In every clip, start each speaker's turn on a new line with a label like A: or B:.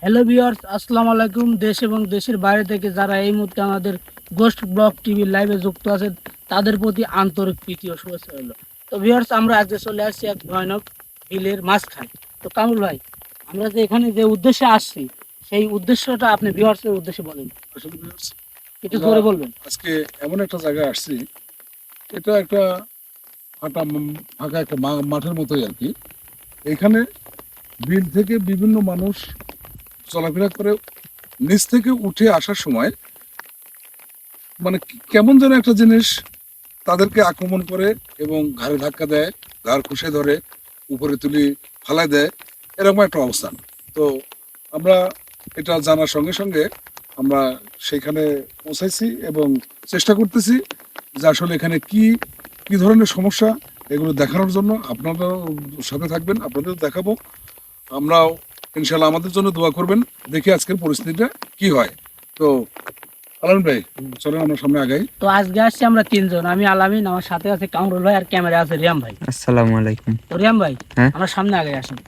A: Hello viewers, আসসালামু আলাইকুম। দেশ এবং দেশের বাইরে থেকে যারা এই মুহূর্তে আমাদের গোস্ট ব্লগ টিভির লাইভে যুক্ত আছেন তাদের প্রতি আন্তরিক প্রীতি ও শুভেচ্ছা রইল। তো ভিউয়ার্স, আমরা আজকে চলে আসছি এক ভয়ানক বিলের মাঝখানে। তো কামরুল ভাই, আমরা যে এখানে যে উদ্দেশ্যে আসছি সেই উদ্দেশ্যটা আপনি ভিউয়ার্সের উদ্দেশ্যে বলেন।
B: আসলে viewers,
A: একটু
B: আমরা
A: জোরে বলবেন।
B: আজকে এমন একটা জায়গায় আসছি, এটা একটা ফাঁকা একটা মাঠের মতোই আর কি। এখানে বিল থেকে বিভিন্ন মানুষ চলাফেরা করে, নিচ থেকে উঠে আসার সময় মানে কেমন যেন একটা জিনিস তাদেরকে আক্রমণ করে এবং ঘাড়ে ধাক্কা দেয়, ঘাড় খুশে ধরে উপরে তুলি ফালায় দেয়, এরকম একটা অবস্থান। তো আমরা এটা জানার সঙ্গে সঙ্গে আমরা সেখানে পৌঁছাইছি এবং চেষ্টা করতেছি যে আসলে এখানে কি কি ধরনের সমস্যা, এগুলো দেখানোর জন্য আপনারাও সাথে থাকবেন, আপনাদের দেখাবো। আমরাও ইনশাল্লাহ আমাদের জন্য দোয়া করবেন, দেখি আজকের পরিস্থিতিটা কি হয়। তো আলামিন ভাই, চলেন আমরা সামনে আগাই।
A: তো আজকে আসছি আমরা তিনজন, আমি আলামিন, আমার সাথে আছে কামরুল ভাই, আর ক্যামেরা আছে রিয়াম ভাই।
C: আসসালামু আলাইকুম।
A: তো রিয়াম ভাই,
C: হ্যাঁ,
A: আমরা সামনে আগে আসেন।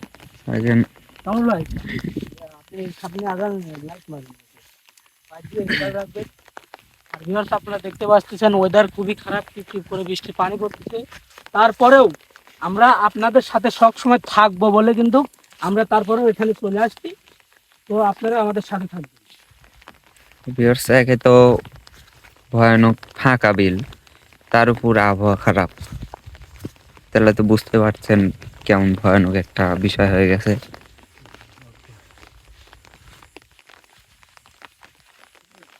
C: আগে
A: কামরুল ভাই, আপনি সামনে আগান, লাইট মারেন। আর ভিউয়ার্স, আপনারা দেখতে পাচ্ছেন ওয়েদার খুবই খারাপ, টিপ করে বৃষ্টি পানি পড়তেছে। তারপরেও আমরা আপনাদের সাথে সব সময় থাকবো বলে কিন্তু আমরা তারপরেও এখানে চলে আসছি। তো আপনারা আমাদের সাথে থাকবেন।
C: ভিউয়ার্স, একে তো ভয়ানক ফাঁকা বিল, তার উপর আবহাওয়া খারাপ, তাহলে তো বুঝতে পারছেন কেমন ভয়ানক একটা বিষয় হয়ে গেছে।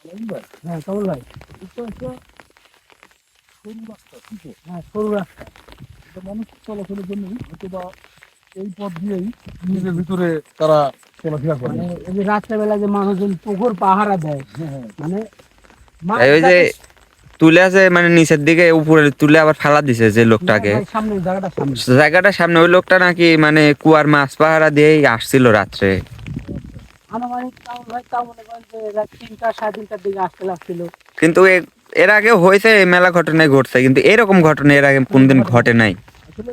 B: আলামিন ভাই,
A: হ্যাঁ কামরুল ভাই,
B: এটা একটা সরু রাস্তা, ঠিক আছে?
A: হ্যাঁ সরু রাস্তা।
B: এটা মানুষ চলাচলের জন্য হয়তো বা এই পথ দিয়েই নিজের ভিতরে তারা চলাফেরা করে।
A: মানে এই যে রাত্রেবেলা যে মানুষজন পুকুর পাহারা দেয়,
B: হ্যাঁ, হ্যাঁ।
A: মানে
C: এই ওই যে তুলে আছে, মানে নিচের দিকে উপরে তুলে আবার ফালা দিছে যে লোকটাকে,
A: সামনে জায়গাটা সামনে।
C: জায়গাটা সামনে, ওই লোকটা নাকি মানে কুয়ার মাছ পাহারা দিয়েই আসছিল রাত্রে।
A: আনুমানিক কামরুল ভাই তাও মনে করেন যে রাত 3টা 3:30টার দিকে আসতে লাগছিল।
C: কিন্তু এর আগে হয়েছে, মেলা ঘটনায় ঘটছে, কিন্তু এরকম ঘটনা এর আগে কোনদিন ঘটে নাই।
B: আসলে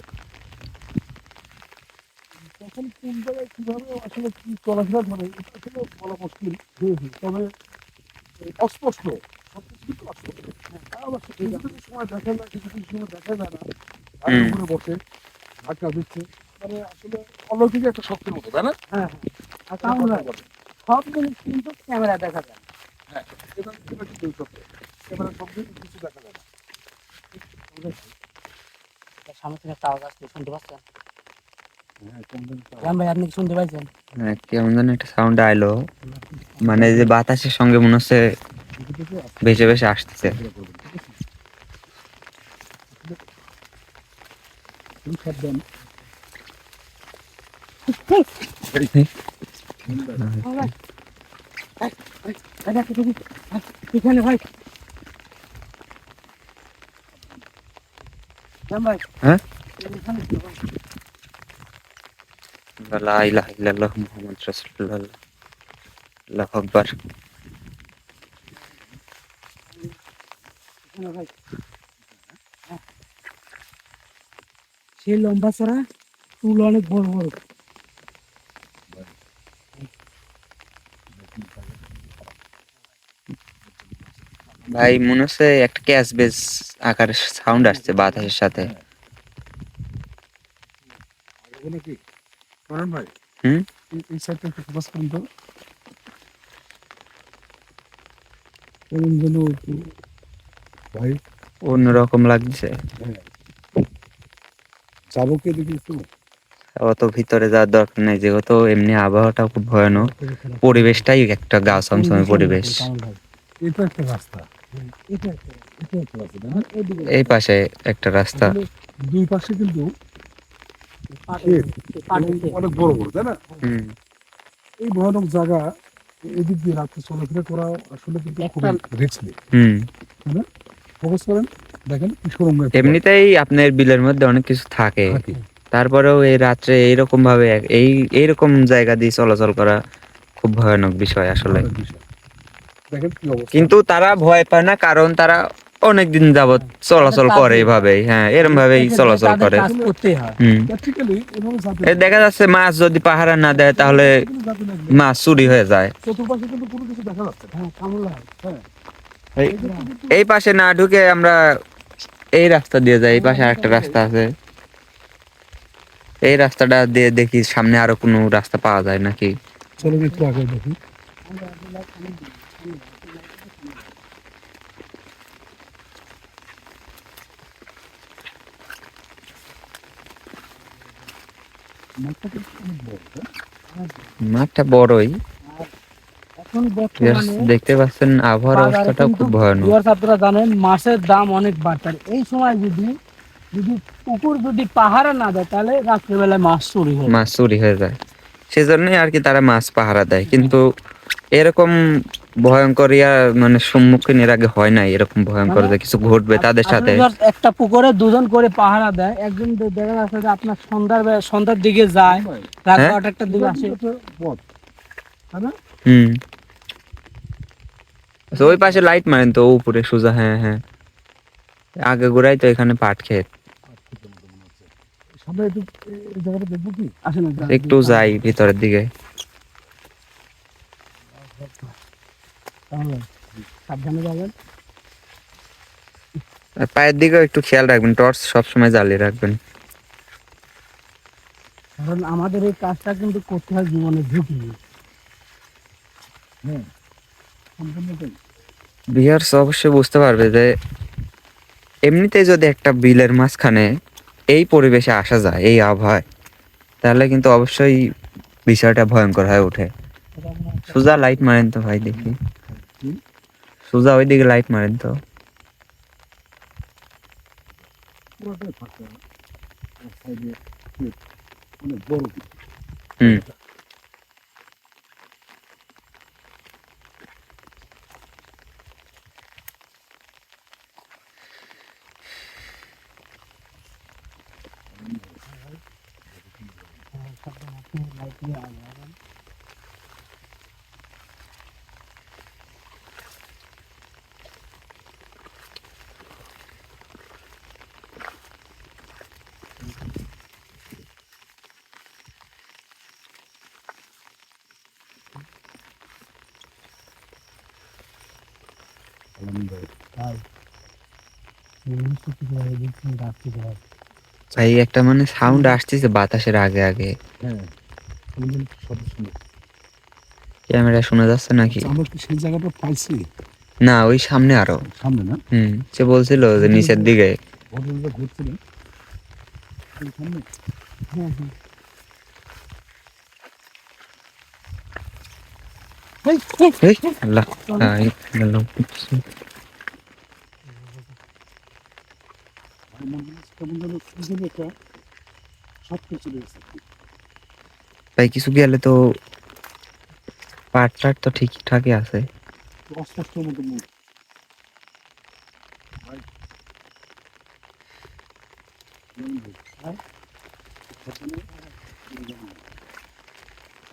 B: তখন কোন জায়গায় কিভাবে আসলে কি চলাফেরা করে এটা আসলে বলা মুশকিল। তবে অস্পষ্ট, সবকিছু কিন্তু অস্পষ্ট। তাও আবার কিছু কিছু সময় দেখা যায়, কিছু কিছু সময় দেখা যায় না। গাড়ির
C: হুম।
B: উপরে বসে ধাক্কা দিচ্ছে, মানে আসলে অলৌকিক একটা শক্তির মতো, তাই না?
A: হ্যাঁ হ্যাঁ। আর কামরুল ভাই, সব জিনিস কিন্তু ক্যামেরা দেখা যায়।
B: হ্যাঁ, এটা কিন্তু সত্য। ক্যামেরা সব কিছু দেখা যায় না।
A: তার সামনে থেকে একটা আওয়াজ আসছে, শুনতে পাচ্ছেন?
B: হ্যাঁ, কোনদিন
A: রাম ভাই, আপনি কি শুনতে পাইছেন?
C: হ্যাঁ, কেমন যেন একটা সাউন্ড আইলো, মানে এই যে বাতাসের সঙ্গে মনে হচ্ছে ভেসে ভেসে আসতেছে।
B: সাবধান।
A: কামরুল ভাই, দেখো দেখি, এখানে ভাই। রাম ভাই,
C: হ্যাঁ,
A: এখানে ছিল ভাই।
C: লা ইলাহা ইল্লাল্লাহু মুহাম্মাদুর রাসূলুল্লাহ, আল্লাহু আকবার।
A: এখানে ভাই। হ্যাঁ। সে লম্বা চড়া, চুল অনেক বড় বড়।
C: ভাই, মনে হচ্ছে একটা ক্যাশ বেস আকারের সাউন্ড আসছে বাতাসের সাথে।
B: ওগুলো কি করেন ভাই?
C: হুম।
B: এই সাইডটা একটু ফোকাস করুন তো। ভাই,
C: অন্যরকম লাগছে।
B: যাবো কি দেখি একটু?
C: অত ভিতরে যাওয়ার দরকার নেই, যেহেতু এমনি আবহাওয়াটা খুব ভয়ানক, পরিবেশটাই একটা গা ছমছমে পরিবেশ।
B: এটা একটা রাস্তা, এটা একটা রাস্তা, তাই না?
C: এই পাশে একটা রাস্তা।
B: আসলে দুই পাশে কিন্তু ক্ষেত এবং অনেক বড় বড়, তাই না?
C: হুম।
B: এই ভয়ানক জায়গা, এদিক দিয়ে রাত্রে চলাফেরা করা আসলে কিন্তু খুবই রিস্কি,
C: হুম।
B: তাই না? ফোকাস করেন, দেখেন কি সুরঙ্গ একটা
C: এমনিতেই আপনার বিলের মধ্যে অনেক কিছু থাকে,
B: থাকে।
C: তারপরেও এই রাত্রে এইরকম ভাবে এইরকম জায়গা দিয়ে চলাচল করা খুব ভয়ানক বিষয় আসলে।
B: ভয়ানক বিষয়। দেখেন কি অবস্থা।
C: কিন্তু তারা ভয় পায় না, কারণ তারা অনেকদিন যাবত চলাচল করে এইভাবেই, হ্যাঁ এরকম ভাবেই চলাচল
A: তাদের
C: করে।
A: কাজ করতেই হয়।
B: প্র্যাকটিক্যালি এভাবে জাতি
C: এই দেখা যাচ্ছে মাছ যদি পাহারা না দেয় তাহলে
B: জাতি লাগবে।
C: মাছ চুরি হয়ে যায়।
B: চতুর্পাশে কিন্তু কোনো কিছু দেখা যাচ্ছে না।
A: হ্যাঁ, কামড় হয়।
B: হ্যাঁ,
C: এই- এই পাশে না ঢুকে আমরা এই রাস্তা দিয়ে যাই, এই পাশে আরেকটা রাস্তা আছে, এই রাস্তাটা দিয়ে দেখি সামনে আরো কোনো রাস্তা পাওয়া যায় নাকি।
B: চলুন একটু আগে দেখি। মাঠটা কিন্তু অনেক বড়, হ্যাঁ?
C: মাঠটা বড়ই।
A: এখন বর্তমানে
C: দেখতে পাচ্ছেন আবহাওয়ার
A: বাজারে
C: অবস্থাটাও
A: কিন্তু
C: খুব ভয়ানক।
A: ভিউয়ার্স আপনারা জানেন মাছের দাম অনেক বাড়ছে। আর এই সময় যদি যদি পুকুর যদি পাহারা না দেয় তাহলে রাত্রিবেলায় মাছ চুরি হয়ে যায়।
C: মাছ চুরি হয়ে যায়, সেজন্যই আর কি তারা মাছ পাহারা দেয়। কিন্তু এরকম ভয়ঙ্কর মানে সম্মুখীন এর আগে হয় নাই, এরকম ভয়ঙ্কর যে কিছু ঘটবে তাদের
A: আসলে
C: সাথে।
A: viewers, একটা পুকুরে দুজন করে পাহারা দেয়। একজন দেখা যাচ্ছে যে আপনার সন্ধ্যার দিকে যায়, রাত
C: হ্যাঁ?
A: 12টার দিকে আসে।
B: পথ, তাই না?
C: হুম, আচ্ছা, ওই পাশে লাইট মারেন তো উপরে সোজা, হ্যাঁ হ্যাঁ, আগে গোড়াই তো এখানে পাট ক্ষেত।
B: সামনে একটু এই জায়গাটা দেখবো কি?
A: আসলে
C: একটু যাই ভিতরের দিকে।
A: তাহলে সাবধানে যাবেন।
C: আর পায়ের দিকেও একটু খেয়াল রাখবেন, টর্চ সবসময় জ্বালিয়ে রাখবেন।
A: কারণ আমাদের এই কাজটা কিন্তু করতে হয় জীবনে ঝুঁকি নিয়ে।
B: হ্যাঁ, সম্পূর্ণ তাই।
C: ভিউয়ার্স অবশ্যই বুঝতে পারবে যে এমনিতেই যদি একটা বিলের মাঝখানে এই পরিবেশে আসা যায়, এই আবহাওয়ায়, তাহলে কিন্তু অবশ্যই বিষয়টা ভয়ঙ্কর হয়ে ওঠে। সোজা লাইট মারেন তো ভাই দেখি,
B: হুম?
C: সোজা ওইদিকে লাইট মারেন তো।
B: পুরোটাই ফাঁকা। আর সাইডে ক্ষেত, অনেক বড় ক্ষেত।
C: হুম, ভাই একটা মানে সাউন্ড আসতেছে বাতাসের আগে আগে,
B: হ্যাঁ, আমাদের শব্দ শুনে।
C: ক্যামেরা শোনা যাচ্ছে নাকি?
B: আচ্ছা, আমরা কি সেই জায়গাটা পাইছি?
C: না, ওই সামনে আরো।
B: সামনে না?
C: সে বলছিল যে নিচের দিকে।
B: হোটেলটা ঘুরছিলেন ওই সামনে?
C: এই, আল্লাহ, এই, আল্লাহ।
B: আর মন্দির কেমন যেন সুন্দর একটা শব্দ চলে গেছে।
C: ভাই কিছু গেলে তো পাট টাট তো ঠিকঠাকই আছে।
B: অস্পষ্ট মতো মুখ। ভাই, হ্যাঁ?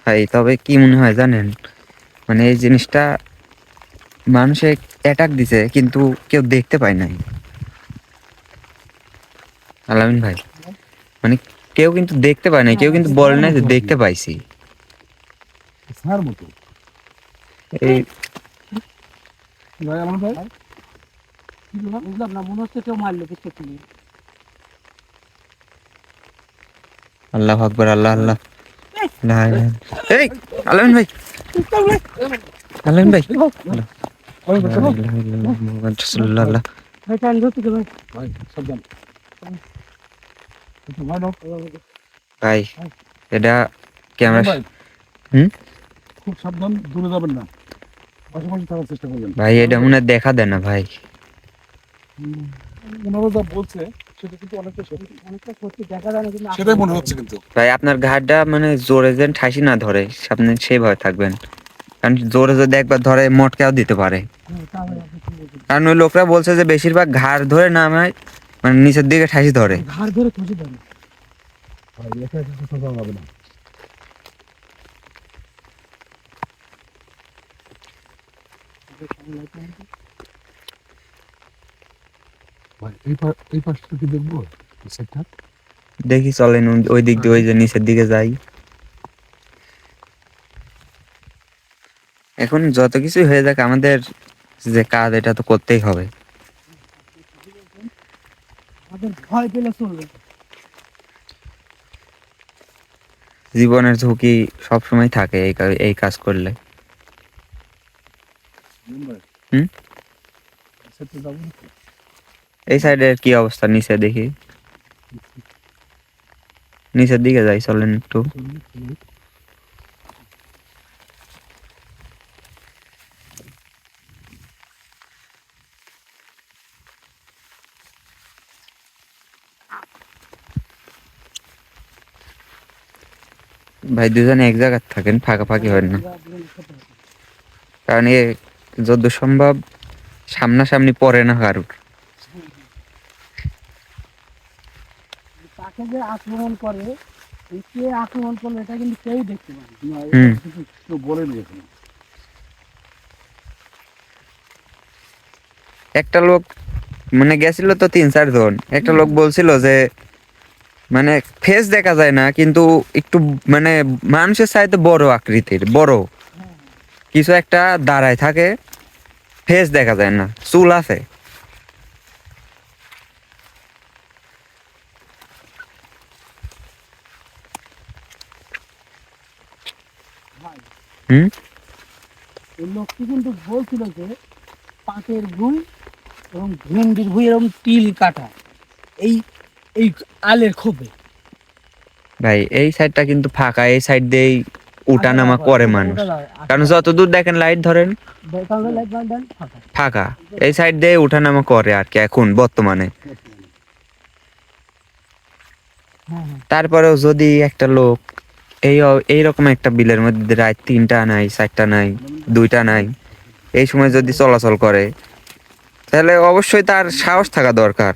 C: ভাই তবে কি মনে হয় জানেন, মানে এই জিনিসটা মানুষে অ্যাটাক দিছে কিন্তু কেউ দেখতে পায় নাই। আলামিন ভাই, মানে কেউ কিন্তু দেখতে পায় নাই, কেউ কিন্তু বলে নাই যে দেখতে পাইছি।
B: স্যার মতো।
C: এই
B: ভাই আমার ভাই
A: বুঝলাম না, মনে হচ্ছে কেউ মারলো কিছু কি।
C: আল্লাহ আকবার, আল্লাহ আল্লাহ, লা ইলাহা। এই আলামিন ভাই, আলামিন ভাই, লা ইলাহা ইল্লাল্লাহ মুহাম্মাদুর রাসূলুল্লাহ।
A: ভাই টাইম ধরতে ভাই।
B: ভাই সাবধান। একটু ভয় নাও।
C: ভাই এটা ক্যামেরা।
B: ভাই
C: হুম,
B: খুব সাবধান, দূরে যাবেন না, পাশাপাশি থাকার চেষ্টা করবেন।
C: ভাই এটা মনে হয় দেখা দেয় না ভাই।
B: ওনারা যা বলছে সেটা কিন্তু অনেকটা সত্যি।
A: অনেকটা সত্যি দেখা যায় না কিন্তু
B: সেটাই মনে হচ্ছে কিন্তু।
C: ভাই আপনার ঘাটটা মানে জোরে যেন ঠাইসি না ধরে, আপনি সেভাবে থাকবেন, কারণ জোরে যদি একবার ধরে মটকাও দিতে পারে। কারণ ওই লোকরা বলছে যে বেশিরভাগ ঘাড় ধরে নামায়, মানে নিচের দিকে ঠাইসি ধরে।
A: ঘাড় ধরে খুঁজে দেয় না।
B: ভাই একা একা কোথাও যাওয়া যাবে না। ভাই এই পাশটা কি দেখবো এই সাইডটা?
C: দেখি চলেন ওই দিক দিয়ে, ওই যে নিচের দিকে যাই। এখন যত কিছু হয়ে যাক, আমাদের যে কাজ এটা তো করতেই হবে।
A: আমাদের ভয় পেলে চলবে না।
C: জীবনের ঝুঁকি সবসময় থাকে এই কাজ করলে।
B: ভাই
C: হুম।
B: এই সাইডটা যাবো না?
C: এই সাইডের কি অবস্থা নিচে দেখি, নিচের দিকে যাই চলেন একটু। ভাই দুজনে এক জায়গায় থাকেন, ফাঁকাফাঁকি হয় না, কারণ এ যত সম্ভব সামনাসামনি পড়ে না কারুর।
A: তাকে যে আক্রমণ করে, এই কে আক্রমণ করলো এটা কিন্তু কেউ দেখতে পারে না।
B: না,
C: হুম।
B: এটা কিছু কেউ বলেনি এখনো।
C: একটা লোক মানে গেছিল তো 3-4 জন, একটা লোক বলছিল যে মানে ফেস দেখা যায় না কিন্তু একটু মানে মানুষের চাইতে বড় আকৃতির, বড় কিছু একটা দাঁড়ায় থাকে, ফেস দেখা যায় না, চুল আছে।
A: ভাই,
C: হুম।
A: এই লোকটি কিন্তু বলছিল যে পাটের ভুঁই এবং ভেন্ডির ভুঁই এরকম তিল কাটা এই এই আলের খোপে
C: ভাই এই সাইডটা কিন্তু ফাঁকা, এই সাইড দিয়েই উঠানামা করে মানুষ, কারণ যতদূর দেখেন লাইট ধরেন ফাঁকা, এই সাইড দিয়ে উঠানামা করে আর কি এখন বর্তমানে। তারপরেও যদি একটা লোক এইরকম একটা বিলের মধ্যে রাত 3টা নাই, 4টা নাই, 2টা নাই, এই সময় যদি চলাচল করে, তাহলে অবশ্যই তার সাহস থাকা দরকার।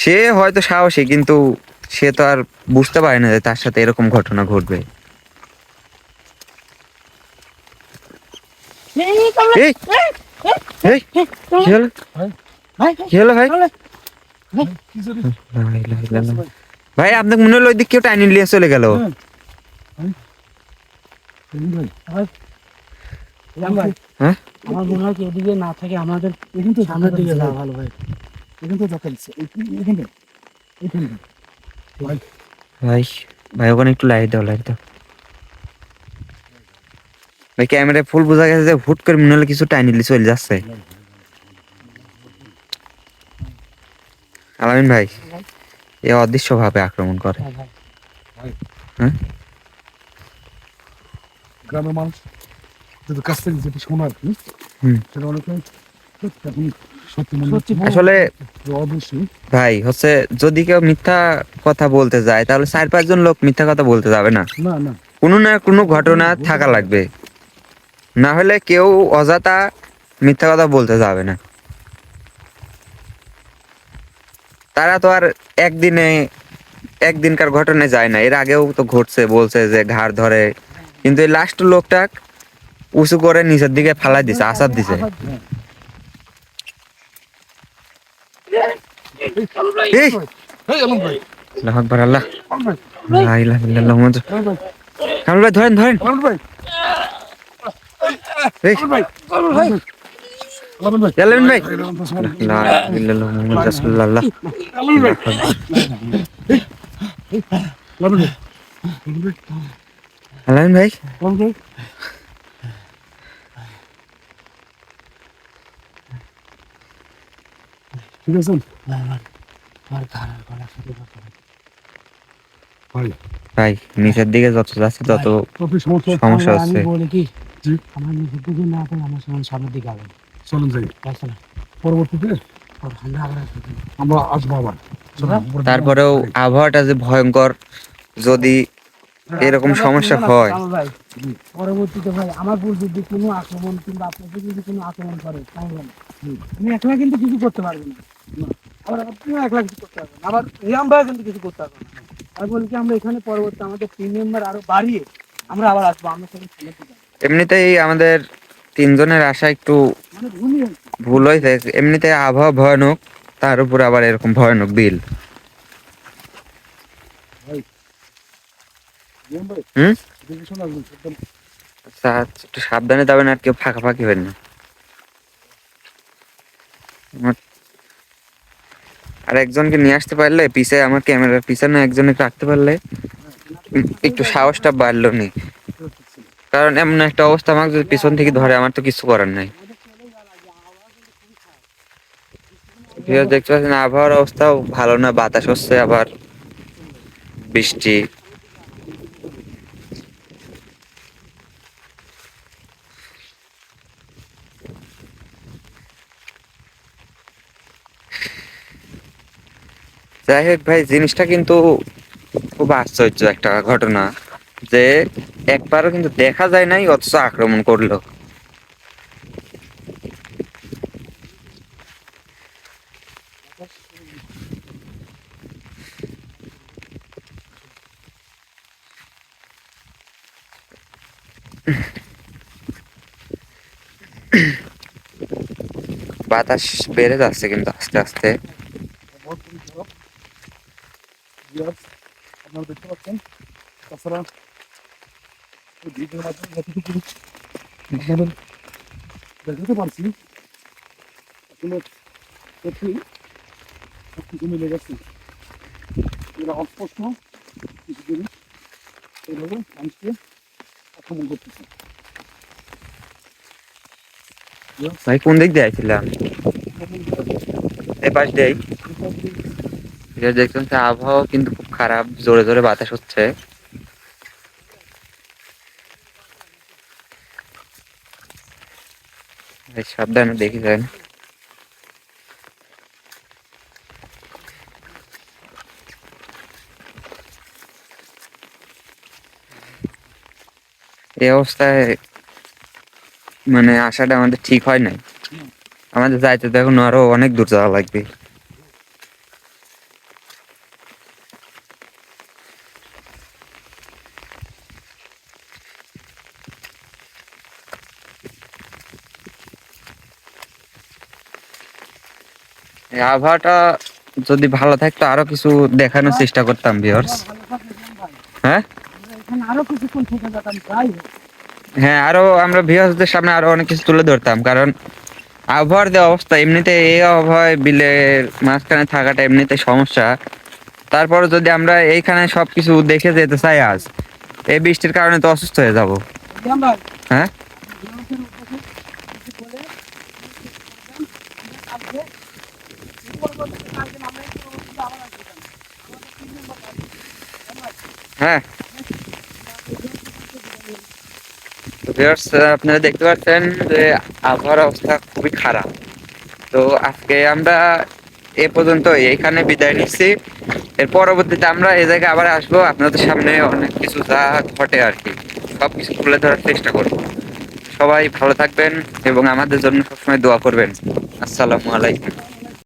C: সে হয়তো সাহসী, কিন্তু সে তো আর বুঝতে পারে না যে তার সাথে এরকম ঘটনা ঘটবে। এই, এই, কি হলো? কি হলো ভাই?
B: কি জানি?
C: লা ইলাহা ইল্লাল্লাহ। ভাই আপনাকে মনে হলো ওই দিক কেউ টাইনি নিয়ে চলে গেল।
B: ভাই,
C: হ্যাঁ
A: আমার মনে হয় কি এদিকে না থাকে আমাদের
B: এখান তো
A: সামনের দিকে যাওয়া ভালো ভাই।
B: এখান তো দেখা যাচ্ছে এইখানটা এইখানটা ভাই
C: ভাই, ভাই ওখানে একটু লাইট দাও, লাইট দাও। ভাই ক্যামেরায় ফুল বোঝা গেছে যে হুট করে মনে হলো কিছু টাইনি নিয়ে চলে যাচ্ছে। আলামিন ভাই, এ অদৃশ্য ভাবে আক্রমণ করে।
A: হ্যাঁ ভাই।
C: হ্যাঁ
B: গ্রামের মানুষ যদি কাছ থেকে যেটা শোনা আর কি,
C: হুম।
B: সেটা অনেকে এখন সত্যি মনে
A: সত্যি
B: হচ্ছে
C: আসলে
B: যে অবশ্যই
C: ভাই হচ্ছে, যদি কেউ মিথ্যা কথা বলতে যায় তাহলে 4-5 জন লোক মিথ্যা কথা বলতে যাবে না,
B: না না
C: কোনো না কোনো ঘটনা থাকা লাগবে, না হলে কেউ অযথা মিথ্যা কথা বলতে যাবে না। তারা তো আর একদিনকার ঘটনায় যায় না, এর আগেও তো ঘটছে, বলছে যে ঘাড় ধরে, কিন্তু এই লাস্ট লোকটা উঁচু করে নিচের দিকে ফালাই দিছে, আসাদ দিছে। এই
B: এই এমন ভাই
C: আল্লাহু আকবার, আল্লাহ
B: এমন ভাই
C: লা ইলাহা ইল্লাল্লাহ মুহাম্মাদুর
B: এমন ভাই
C: কামরুল ভাই, ধরেন ধরেন।
B: এমন ভাই
C: এই
B: এমন ভাই এমন ভাই এমন ভাই
C: আলামিন ভাই,
B: এরকম তো শোনা
C: লা ইলাহা ইল্লাল্লাহ মুহাম্মাদুর রাসূলুল্লাহ।
B: এমন ভাই এমন ভাই
C: আলামিন ভাই,
B: এমন ভাই ঠিক আছে ভাই
C: ভাই নিচের দিকে যত যাচ্ছে তত
B: কত সমস্যা
C: সমস্যা
A: আমি
C: হচ্ছে।
A: বলি কি
B: জি
A: আমার নিজের দিকে না পেলে আমার সঙ্গে সামনের দিকে আগে
B: চলুন যাই
A: চলো
B: পরবর্তীতে
A: আমরা আবার আসবো।
B: আমরা আসবো আবার চলুন, আমরা
C: তারপরেও আবহাওয়াটা যে ভয়ঙ্কর, যদি এরকম সমস্যা হয়,
A: ভাই পরবর্তীতে ভাই আমার উপর যদি কোনো আক্রমণ কিংবা আপনাকে যদি কোনো আক্রমণ করে তাহলে আমি একলা কিন্তু কিছু করতে পারবো না। আবার আপনিও একলা কিছু করতে পারবেন না। আবার রিয়াম ভাই কিন্তু কিছু করতে পারবেন না। আমি বলি কি আমরা এখানে পরবর্তী আমাদের 3 মেম্বার আরো বাড়িয়ে আমরা আবার আসবো, আমরা সবাই খেলে যাবো।
C: এমনিতেই আমাদের 3 জনের আশা একটু
B: মানে ভূমি আর কি।
C: ভুল হয়েছে, এমনিতে আবহাওয়া ভয়ানক, তার উপর আবার এরকম ভয়ানক বিল।
B: ভাই জিয়ান ভাই,
C: হুম।
B: দেখে শোনা একদম সাবধানে।
C: আচ্ছা, একটু সাবধানে যাবেন, আর কেউ ফাঁকাফাঁকি হবেন না। আর একজনকে নিয়ে আসতে পারলে পিছে, আমার ক্যামেরার পিছনে একজনকে রাখতে পারলে একটু সাহসটা বাড়লো নি। কারণ এমন একটা অবস্থা, আমাকে যদি পিছন থেকে ধরে আমার তো কিছু করার নাই। দেখতে পাচ্ছেন আবহাওয়ার অবস্থাও ভালো না, বাতাস হচ্ছে আবার বৃষ্টি। যাই হোক ভাই, জিনিসটা কিন্তু খুব আশ্চর্য একটা ঘটনা, যে একবারও কিন্তু দেখা যায় নাই অথচ আক্রমণ করলো। বাতাস বেড়ে যাচ্ছে কিন্তু আস্তে আস্তে।
B: বহুত খুবই খারাপ। ভিউয়ার্স, আপনারা দেখতে পাচ্ছেন। তাছাড়া এই ভিডিওর মাধ্যমে যতটুকু আপনাদের দেখাতে পারছি, আসলে সত্যি সবকিছু মিলে গেছে। এরা অস্পষ্ট কিছু জিনিস এইভাবে মানুষকে আক্রমণ করতেছে।
C: ভাই কোন দিক দিয়ে আইছিলাম? এই পাশ দিয়েই। এটা দেখছেন যে আবহাওয়া কিন্তু খুব খারাপ, জোরে জোরে বাতাস হচ্ছে। ভাই সাবধানে দেখে যান। এই অবস্থায় মানে আসাটা আমাদের ঠিক হয় নাই। আমাদের যাইতে তো এখন আরো অনেক দূর যাওয়া লাগবে। এই আবহাওয়াটা যদি ভালো থাকতো আরো কিছু দেখানোর চেষ্টা করতাম ভিউয়ার্স।
A: ভালো থাকলে জিয়ান ভাই,
C: হ্যাঁ,
A: আমরা এখানে আরো কিছুক্ষণ থেকে যেতাম, যাই হোক।
C: হ্যাঁ, আরো আমরা ভিউয়ার্সদের সামনে আরো অনেক কিছু তুলে ধরতাম, কারণ আবহাওয়ার যে অবস্থা, এমনিতে এই আবহাওয়ায় বিলের মাঝখানে থাকাটা এমনিতে সমস্যা। তারপরে যদি আমরা এইখানে সবকিছু দেখে যেতে চাই আজ, এই বৃষ্টির কারণে তো অসুস্থ হয়ে যাব।
A: জিয়ান ভাই,
C: হ্যাঁ,
A: আপনি ভিউয়ার্সের উদ্দেশ্যে কিছু বলে শেষ করবেন। আমরা কালকে এই পরবর্তীতে কালকে আমরা এই পরবর্তীতে আবার আসবো। আমাদের 3 নম্বর কাজ। জিয়ান ভাই,
C: হ্যাঁ
A: আমরা
C: ভিউয়ার্স, আপনারা দেখতে পাচ্ছেন যে আবহাওয়ার অবস্থা খুবই খারাপ। তো আজকে আমরা এ পর্যন্ত এইখানে বিদায় নিচ্ছি। এর পরবর্তীতে আমরা এই জায়গায় আবার আসবো, আপনাদের সামনে অনেক কিছু যা ঘটে আর কি সবকিছু তুলে ধরার চেষ্টা করব। সবাই ভালো থাকবেন এবং আমাদের জন্য সবসময় দোয়া করবেন। আসসালামু আলাইকুম।